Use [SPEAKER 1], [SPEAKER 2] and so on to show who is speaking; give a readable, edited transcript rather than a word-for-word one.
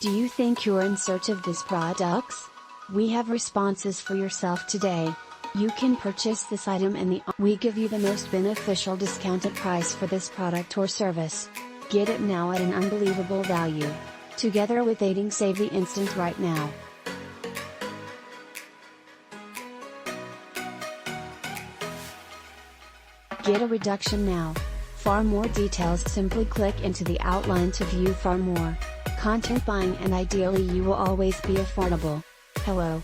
[SPEAKER 1] Do you think you're in search of these products? We have responses for yourself today. You can purchase this item and we give you the most beneficial discounted price for this product or service. Get it now at an unbelievable value. Together with Dating Save the Instant right now. Get a reduction now. For more details, simply click into the outline to view far more content buying, and ideally you will always be affordable. Hello.